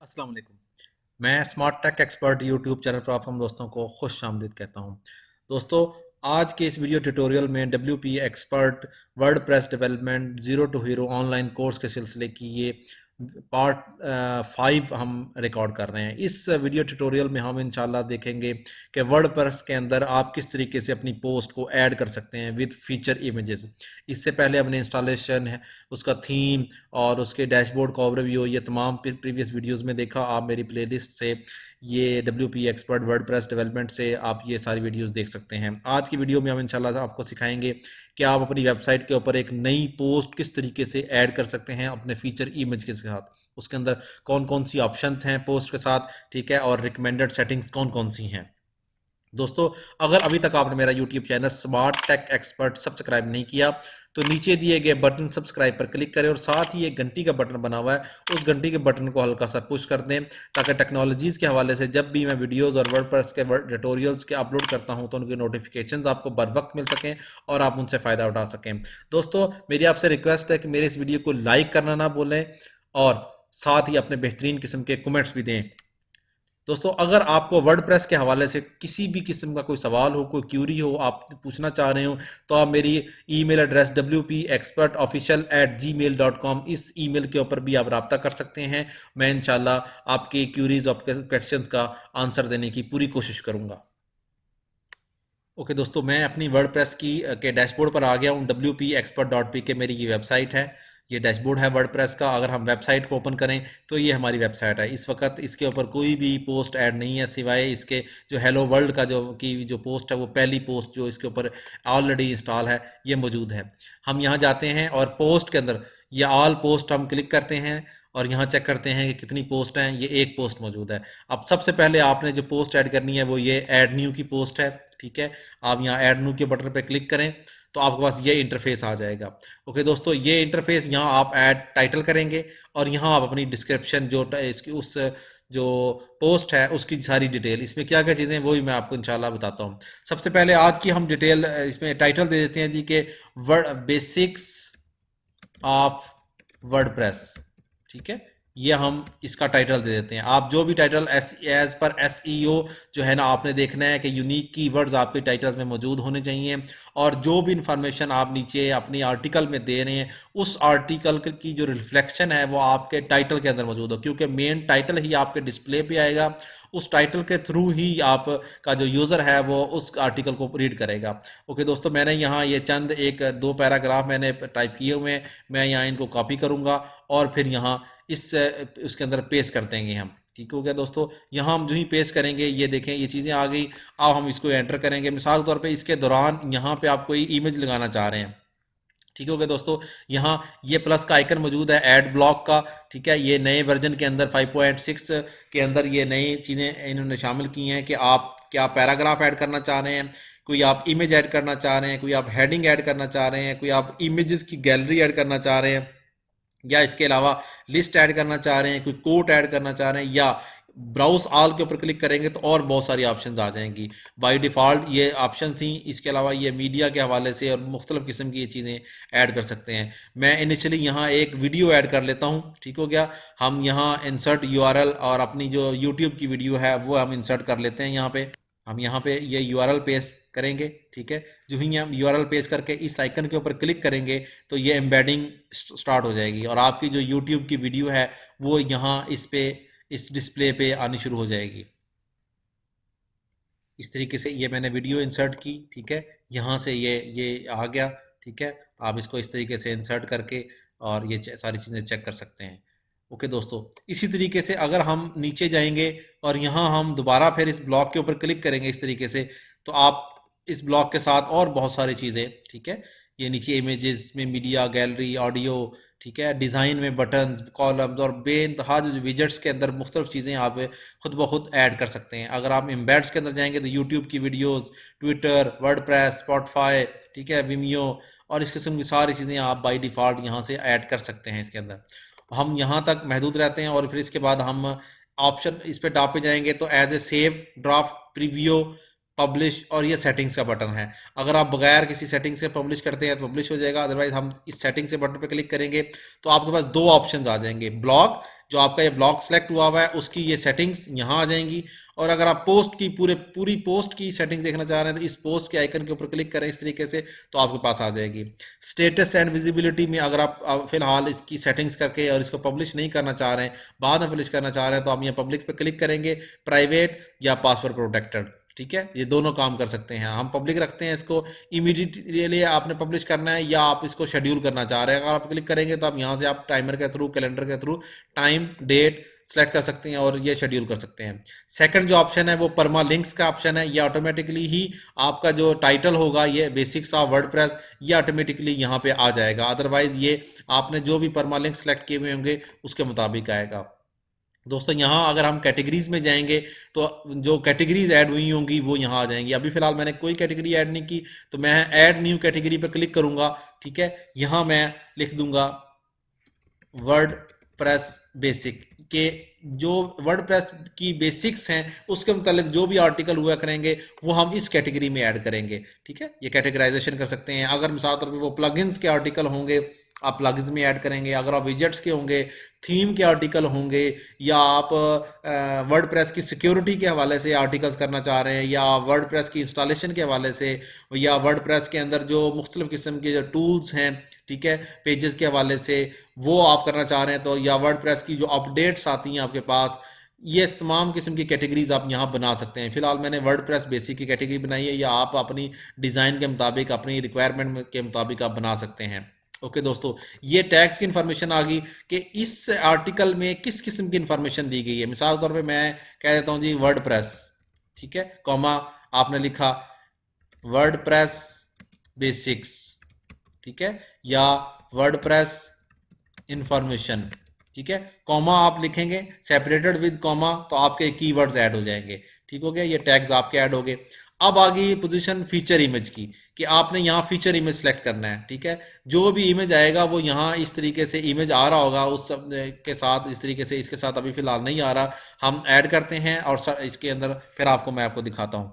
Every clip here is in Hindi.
अस्सलाम वालेकुम। मैं Smart take Expert YouTube channel पर आप हम दोस्तों को खुश आमदीद कहता हूं। दोस्तों, आज के इस वीडियो ट्यूटोरियल में WP Expert WordPress development zero to hero online course के सिलसिले की ये पार्ट 5 हम रिकॉर्ड कर रहे हैं। इस वीडियो ट्यूटोरियल में हम इंशाल्लाह देखेंगे कि वर्डप्रेस के अंदर आप किस तरीके से अपनी पोस्ट को ऐड कर सकते हैं विद फीचर इमेजेस। इससे पहले हमने इंस्टॉलेशन है, उसका थीम और उसके डैशबोर्ड का ओवरव्यू, ये तमाम प्रीवियस वीडियोस में देखा। आप मेरी प्लेलिस्ट से ये डब्ल्यूपी एक्सपर्ट वर्डप्रेस डेवलपमेंट से आप ये सारी वीडियोस देख सकते हैं। आज की वीडियो में हम इंशाल्लाह आपको सिखाएंगे कि आप अपनी वेबसाइट के ऊपर एक नई पोस्ट किस तरीके से ऐड कर सकते हैं अपने फीचर इमेज के साथ। उसके अंदर कौन कौन सी ऑप्शंस हैं पोस्ट के साथ, ठीक है, और रिकमेंडेड सेटिंग्स कौन कौन सी हैं। दोस्तों, अगर अभी तक आपने मेरा YouTube channel smart take Expert subscribe नहीं किया तो नीचे दिए गए बटन सब्सक्राइब पर क्लिक करें और साथ ही एक घंटी का बटन बना हुआ है, उस घंटी के बटन को हल्का सा पुश कर दें ताकि टेक्नोलॉजीज़ के हवाले से जब भी मैं वीडियोस और वर्डप्रेस के ट्यूटोरियल्स के अपलोड करता हूं तो उनके नोटिफिकेशंस आपको बर वक्त मिल सकें और आप उनसे फ़ायदा उठा सकें। दोस्तों, मेरी आपसे रिक्वेस्ट है कि मेरे इस वीडियो को लाइक करना ना भूलें और साथ ही अपने बेहतरीन किस्म के कमेंट्स भी दें। दोस्तों, अगर आपको वर्डप्रेस के हवाले से किसी भी किस्म का कोई सवाल हो, कोई क्यूरी हो, आप पूछना चाह रहे हो, तो आप मेरी ईमेल एड्रेस wpexpertofficial@gmail.com इस ईमेल के ऊपर भी आप रब्ता कर सकते हैं। मैं इंशाल्लाह आपके क्यूरीज और क्वेश्चंस का आंसर देने की पूरी कोशिश करूंगा। ओके दोस्तों, मैं अपनी वर्डप्रेस की के डैशबोर्ड पर आ गया हूँ। wpexpert.pk मेरी ये वेबसाइट है, ये डैशबोर्ड है वर्डप्रेस का। अगर हम वेबसाइट को ओपन करें तो ये हमारी वेबसाइट है। इस वक्त इसके ऊपर कोई भी पोस्ट ऐड नहीं है सिवाय इसके जो हेलो वर्ल्ड का जो पोस्ट है, वो पहली पोस्ट जो इसके ऊपर ऑलरेडी इंस्टॉल है, ये मौजूद है। हम यहाँ जाते हैं और पोस्ट के अंदर ये ऑल पोस्ट हम क्लिक करते हैं और यहाँ चेक करते हैं कि कितनी पोस्ट हैं। ये एक पोस्ट मौजूद है। अब सबसे पहले आपने जो पोस्ट ऐड करनी है वो ये ऐड न्यू की पोस्ट है, ठीक है। आप यहाँ ऐड न्यू के बटन पर क्लिक करें तो आपके पास ये इंटरफेस आ जाएगा। ओके दोस्तों, ये इंटरफेस यहाँ आप ऐड टाइटल करेंगे और यहाँ आप अपनी डिस्क्रिप्शन जो इसकी उस जो पोस्ट है उसकी सारी डिटेल, इसमें क्या क्या चीज़ें हैं वो भी मैं आपको इंशाल्लाह बताता हूँ। सबसे पहले आज की हम डिटेल इसमें टाइटल दे देते हैं जी के बेसिक्स ऑफ वर्डप्रेस, ठीक है। ये हम इसका टाइटल दे देते हैं। आप जो भी टाइटल एज पर एसईओ जो है ना, आपने देखना है कि यूनिक कीवर्ड्स आपके टाइटल्स में मौजूद होने चाहिए और जो भी इंफॉर्मेशन आप नीचे अपनी आर्टिकल में दे रहे हैं उस आर्टिकल की जो रिफ्लेक्शन है वो आपके टाइटल के अंदर मौजूद हो, क्योंकि मेन टाइटल ही आपके डिस्प्ले पे आएगा। उस टाइटल के थ्रू ही आपका जो यूज़र है वो उस आर्टिकल को रीड करेगा। ओके दोस्तों, मैंने यहाँ ये चंद एक दो पैराग्राफ मैंने टाइप किए हुए हैं। मैं यहाँ इनको कॉपी करूँगा और फिर यहाँ उसके अंदर पेस्ट कर देंगे हम। ठीक हो गया दोस्तों, यहाँ हम जो ही पेस्ट करेंगे ये देखें ये चीज़ें आ गई। अब हम इसको एंटर करेंगे। मिसाल के तौर पे इसके दौरान यहाँ पे आप कोई इमेज लगाना चाह रहे हैं, ठीक हो गया दोस्तों। यहाँ ये प्लस का आइकन मौजूद है ऐड ब्लॉक का, ठीक है। ये नए वर्जन के अंदर 5.6 के अंदर ये नई चीज़ें इन्होंने शामिल की हैं कि आप क्या पैराग्राफ ऐड करना चाह रहे हैं, कोई आप इमेज ऐड करना चाह रहे हैं, कोई आप हेडिंग ऐड करना चाह रहे हैं, कोई आप इमेजेस की गैलरी ऐड करना चाह रहे हैं, या इसके अलावा लिस्ट ऐड करना चाह रहे हैं, कोई कोट ऐड करना चाह रहे हैं, या ब्राउज ऑल के ऊपर क्लिक करेंगे तो और बहुत सारी ऑप्शंस आ जाएंगी। बाय डिफ़ॉल्ट ये ऑप्शन थी। इसके अलावा ये मीडिया के हवाले से और मुख्तलिफ किस्म की ये चीज़ें ऐड कर सकते हैं। मैं इनिशियली यहाँ एक वीडियो ऐड कर लेता हूँ, ठीक हो गया। हम यहाँ इंसर्ट यूआरएल और अपनी जो यूट्यूब की वीडियो है वो हम इंसर्ट कर लेते हैं। यहाँ पे हम यहाँ पे ये यूआरएल पेस्ट करेंगे, ठीक है। जो ही हम यूआरएल पेस्ट करके इस आइकन के ऊपर क्लिक करेंगे तो ये एम्बेडिंग स्टार्ट हो जाएगी और आपकी जो यूट्यूब की वीडियो है वो यहाँ इस डिस्प्ले पे आनी शुरू हो जाएगी। इस तरीके से ये मैंने वीडियो इंसर्ट की, ठीक है। यहाँ से ये आ गया, ठीक है। आप इसको इस तरीके से इंसर्ट करके और ये सारी चीज़ें चेक कर सकते हैं। ओके दोस्तों, इसी तरीके से अगर हम नीचे जाएंगे और यहाँ हम दोबारा फिर इस ब्लॉक के ऊपर क्लिक करेंगे इस तरीके से, तो आप इस ब्लॉक के साथ और बहुत सारी चीज़ें, ठीक है। ये नीचे इमेजेस में मीडिया, गैलरी, ऑडियो, ठीक है, डिज़ाइन में बटन्स, कॉलम्स और बेइंतहा जो विजेट्स के अंदर मुख्तलिफ चीज़ें आप खुद ब खुद ऐड कर सकते हैं। अगर आप एम्बेड्स के अंदर जाएंगे तो यूट्यूब की वीडियोस, ट्विटर, वर्डप्रेस, स्पॉटिफाई, ठीक है, विमियो और इस किस्म की सारी चीज़ें आप बाय डिफ़ॉल्ट यहाँ से ऐड कर सकते हैं इसके अंदर। हम यहाँ तक महदूद रहते हैं और फिर इसके बाद हम ऑप्शन इस पे टॉप पे जाएंगे तो as a save, draft, preview, publish और ये सेटिंग्स का बटन है। अगर आप बगैर किसी सेटिंग से पब्लिश करते हैं तो पब्लिश हो जाएगा, अदरवाइज हम इस सेटिंग से बटन पे क्लिक करेंगे तो आपके पास दो ऑप्शंस आ जाएंगे। ब्लॉक जो आपका ये ब्लॉक सेलेक्ट हुआ हुआ है उसकी ये सेटिंग्स यहाँ आ जाएंगी। और अगर आप पोस्ट की पूरी पोस्ट की सेटिंग्स देखना चाह रहे हैं तो इस पोस्ट के आइकन के ऊपर क्लिक करें इस तरीके से, तो आपके पास आ जाएगी। स्टेटस एंड विजिबिलिटी में अगर आप फिलहाल इसकी सेटिंग्स करके और इसको पब्लिश नहीं करना चाह रहे हैं, बाद में पब्लिश करना चाह रहे हैं, तो आप यहाँ पब्लिक पे क्लिक करेंगे, प्राइवेट या पासवर्ड प्रोटेक्टेड, ठीक है, ये दोनों काम कर सकते हैं। हम पब्लिक रखते हैं इसको, इमीडिएटली आपने पब्लिश करना है या आप इसको शेड्यूल करना चाह रहे हैं। अगर आप क्लिक करेंगे तो आप यहाँ से आप टाइमर के थ्रू, कैलेंडर के थ्रू टाइम डेट सेलेक्ट कर सकते हैं और ये शेड्यूल कर सकते हैं। सेकंड जो ऑप्शन है वो परमा लिंक्स का ऑप्शन है। ये ऑटोमेटिकली ही आपका जो टाइटल होगा ये बेसिक्स ऑफ वर्डप्रेस, ये ऑटोमेटिकली यहाँ पे आ जाएगा। अदरवाइज ये आपने जो भी परमा लिंक सेलेक्ट किए हुए होंगे उसके मुताबिक आएगा। दोस्तों यहाँ अगर हम कैटेगरीज में जाएंगे तो जो कैटेगरीज ऐड हुई होंगी वो यहाँ आ जाएंगी। अभी फिलहाल मैंने कोई कैटेगरी ऐड नहीं की, तो मैं ऐड न्यू कैटेगरी पे क्लिक करूंगा, ठीक है। यहाँ मैं लिख दूंगा वर्ड प्रेस बेसिक के, जो वर्ड प्रेस की बेसिक्स हैं उसके मुतालिक जो भी आर्टिकल हुआ करेंगे वो हम इस कैटेगरी में ऐड करेंगे, ठीक है। ये कैटेगराइजेशन कर सकते हैं। अगर मिसाल तौर पर वो प्लगइन्स के आर्टिकल होंगे आप प्लगइन्स में ऐड करेंगे, अगर आप विजेट्स के होंगे, थीम के आर्टिकल होंगे, या आप वर्डप्रेस की सिक्योरिटी के हवाले से आर्टिकल्स करना चाह रहे हैं, या वर्डप्रेस की इंस्टॉलेशन के हवाले से, या वर्डप्रेस के अंदर जो मुख्तलिफ किस्म के जो टूल्स हैं, ठीक है, पेजेस के हवाले से वो आप करना चाह रहे हैं, तो या वर्डप्रेस की जो अपडेट्स आती हैं आपके पास, ये तमाम किस्म की कैटेगरीज आप यहाँ बना सकते हैं। फिलहाल मैंने वर्डप्रेस बेसिक की कैटेगरी बनाई है, या आप अपनी डिज़ाइन के मुताबिक, अपनी रिक्वायरमेंट के मुताबिक आप बना सकते हैं। ओके दोस्तों, ये टैग्स की इंफॉर्मेशन आ गई कि इस आर्टिकल में किस किस्म की इंफॉर्मेशन दी गई है। मिसाल तौर पे मैं कह देता हूं जी वर्डप्रेस, ठीक है, कॉमा आपने लिखा वर्डप्रेस बेसिक्स, ठीक है, या वर्डप्रेस इंफॉर्मेशन, ठीक है, कॉमा आप लिखेंगे सेपरेटेड विद कॉमा, तो आपके कीवर्ड्स ऐड हो जाएंगे। ठीक हो गया, ये टैग्स आपके ऐड हो गए। अब आ गई पोजीशन फीचर इमेज की, कि आपने यहाँ फीचर इमेज सेलेक्ट करना है, ठीक है। जो भी इमेज आएगा वो यहाँ इस तरीके से इमेज आ रहा होगा उस सब के साथ, इस तरीके से। इसके साथ अभी फिलहाल नहीं आ रहा, हम ऐड करते हैं और इसके अंदर फिर मैं आपको दिखाता हूँ।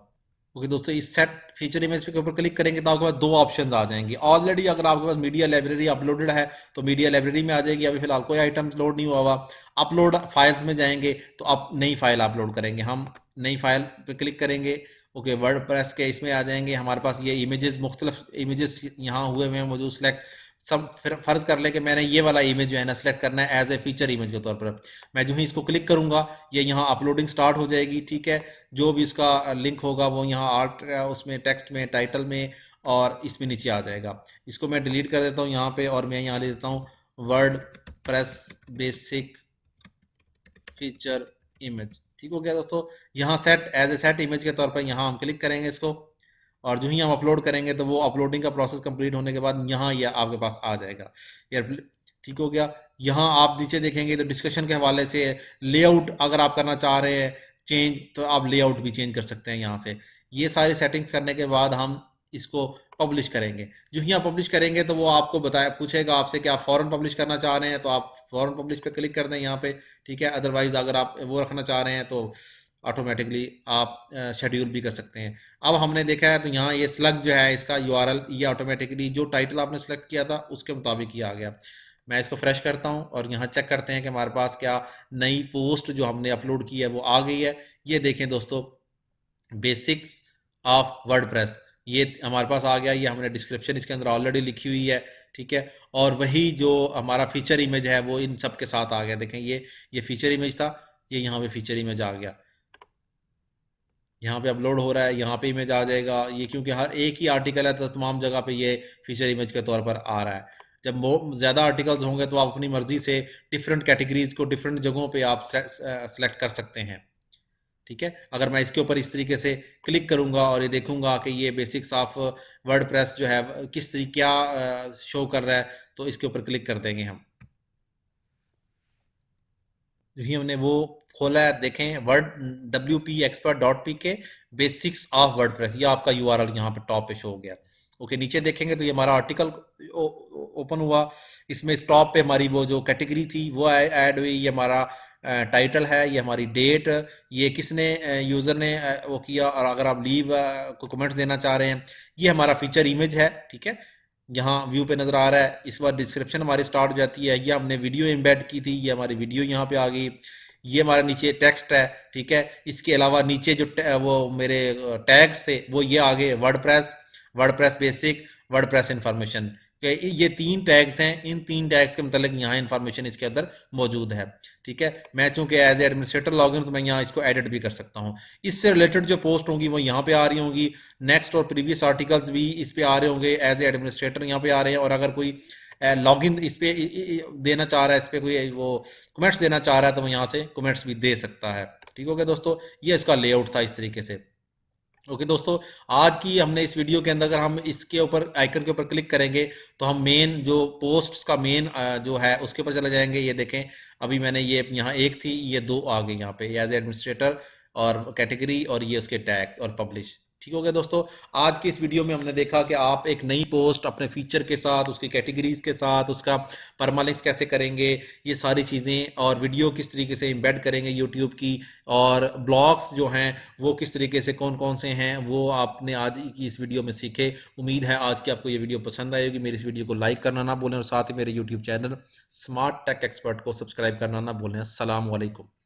ओके दोस्तों, इस सेट फीचर इमेज के ऊपर क्लिक करेंगे तो आपके पास दो ऑप्शंस आ जाएंगे। ऑलरेडी अगर आपके पास मीडिया लाइब्रेरी अपलोडेड है तो मीडिया लाइब्रेरी में आ जाएगी। अभी फिलहाल कोई आइटम लोड नहीं हुआ हुआ। अपलोड फाइल्स में जाएंगे तो आप नई फाइल अपलोड करेंगे, हम नई फाइल पे क्लिक करेंगे। ओके, वर्डप्रेस के इसमें आ जाएंगे, हमारे पास ये इमेजेस, मुख्तलिफ इमेजेस यहाँ हुए हुए हैं मौजूद। सेलेक्ट सब, फिर फर्ज कर ले कि मैंने ये वाला इमेज जो है ना सेलेक्ट करना है एज ए फीचर इमेज के तौर पर। मैं जो ही इसको क्लिक करूंगा ये यहाँ अपलोडिंग स्टार्ट हो जाएगी, ठीक है। जो भी इसका लिंक होगा वो यहाँ आर्ट, उसमें टेक्स्ट में, टाइटल में और इसमें नीचे आ जाएगा। इसको मैं डिलीट कर देता हूँ यहाँ पे, और मैं यहाँ ले देता हूँ WordPress basic feature image. ठीक हो गया दोस्तों, यहाँ set as a set image के तौर पर यहाँ हम क्लिक करेंगे इसको, और जो ही हम अपलोड करेंगे तो वो अपलोडिंग का प्रोसेस कंप्लीट होने के बाद यहाँ ये आपके पास आ जाएगा यार। ठीक हो गया। यहाँ आप नीचे देखेंगे तो डिस्कशन के हवाले से लेआउट अगर आप करना चाह रहे हैं चेंज, तो आप लेआउट भी चेंज कर सकते हैं यहाँ से। ये सारी सेटिंग्स करने के बाद हम इसको पब्लिश करेंगे। जो ही आप पब्लिश करेंगे तो वो आपको पूछेगा आपसे कि आप फॉरन पब्लिश करना चाह रहे हैं, तो आप फॉरन पब्लिश पे क्लिक कर दें यहाँ पे, ठीक है। अदरवाइज अगर आप वो रखना चाह रहे हैं तो ऑटोमेटिकली आप शेड्यूल भी कर सकते हैं। अब हमने देखा है तो यहाँ ये स्लग जो है इसका यूआरएल, ये ऑटोमेटिकली जो टाइटल आपने सेलेक्ट किया था उसके मुताबिक ही आ गया। मैं इसको फ्रेश करता हूँ और यहाँ चेक करते हैं कि हमारे पास क्या नई पोस्ट जो हमने अपलोड की है वो आ गई है। ये देखें दोस्तों, बेसिक्स ऑफ वर्डप्रेस, ये हमारे पास आ गया। ये हमने डिस्क्रिप्शन इसके अंदर ऑलरेडी लिखी हुई है, ठीक है। और वही जो हमारा फीचर इमेज है वो इन सब के साथ आ गया। देखें ये फीचर इमेज था, ये यहाँ पे फीचर इमेज आ गया, यहाँ पे अपलोड हो रहा है, यहाँ पे इमेज आ जाएगा। ये क्योंकि हर एक ही आर्टिकल है तो तमाम जगह पे ये फीचर इमेज के तौर पर आ रहा है। जब ज़्यादा आर्टिकल्स होंगे तो आप अपनी मर्जी से डिफरेंट कैटेगरीज को डिफरेंट जगहों पे आप सेलेक्ट कर सकते हैं, ठीक है। अगर मैं इसके ऊपर इस तरीके से क्लिक करूंगा और ये देखूंगा कि ये बेसिक्स ऑफ वर्डप्रेस जो है किस तरीके क्या शो कर रहा है, तो इसके ऊपर क्लिक कर देंगे हम। जो ही हमने वो खोला है, देखें word wpexpert.pk basics of WordPress, ये आपका यूआरएल यहाँ पे टॉप पे शो हो गया। ओके, नीचे देखेंगे तो ये हमारा आर्टिकल ओपन हुआ। इसमें टॉप पे हमारी वो जो कैटेगरी थी वो ऐड हुई। ये हमारा टाइटल है, ये हमारी डेट, ये किसने यूज़र ने वो किया, और अगर आप लीव को कमेंट्स देना चाह रहे हैं, ये हमारा फीचर इमेज है, ठीक है। यहाँ व्यू पे नज़र आ रहा है। इस बार डिस्क्रिप्शन हमारी स्टार्ट हो जाती है। ये हमने वीडियो एम्बेड की थी, ये हमारी वीडियो यहाँ पे आ गई। ये हमारा नीचे टेक्स्ट है, ठीक है। इसके अलावा नीचे जो वो मेरे टैग्स थे वो ये आ गए, वर्डप्रेस बेसिक, वर्डप्रेस इंफॉर्मेशन। ये 3 टैग्स हैं। इन 3 टैग्स के मतलब यहाँ इन्फॉर्मेशन इसके अंदर मौजूद है, ठीक है। मैं चूंकि एज एडमिनिस्ट्रेटर लॉग इन, तो मैं यहाँ इसको एडिट भी कर सकता हूँ। इससे रिलेटेड जो पोस्ट होंगी वो यहाँ पे आ रही होंगी। नेक्स्ट और प्रीवियस आर्टिकल्स भी इस पे आ रहे होंगे, एज एडमिनिस्ट्रेटर यहाँ पे आ रहे हैं। और अगर कोई लॉगिन इस पे देना चाह रहा है, इस पे कोई वो कमेंट्स देना चाह रहा है, तो वो यहाँ से कमेंट्स भी दे सकता है। ठीक हो गया दोस्तों, ये इसका लेआउट था इस तरीके से। ओके दोस्तों, आज की हमने इस वीडियो के अंदर अगर हम इसके ऊपर आइकन के ऊपर क्लिक करेंगे तो हम मेन जो पोस्ट्स का मेन जो है उसके ऊपर चले जाएंगे। ये देखें, अभी मैंने ये यहाँ एक थी, ये 2 आ गई यहाँ पे, एज एडमिनिस्ट्रेटर और कैटेगरी, और ये उसके टैग्स और पब्लिश। ठीक हो गया दोस्तों, आज की इस वीडियो में हमने देखा कि आप एक नई पोस्ट अपने फीचर के साथ, उसकी कैटेगरीज के साथ, उसका परमालिंक्स कैसे करेंगे, ये सारी चीज़ें, और वीडियो किस तरीके से एम्बेड करेंगे यूट्यूब की, और ब्लॉग्स जो हैं वो किस तरीके से कौन कौन से हैं, वो आपने आज की इस वीडियो में सीखे। उम्मीद है आज की आपको ये वीडियो पसंद आएगी। मेरी इस वीडियो को लाइक करना ना भूलें, और साथ ही मेरे YouTube channel smart take expert को सब्सक्राइब करना ना भूलें। अस्सलाम वालेकुम।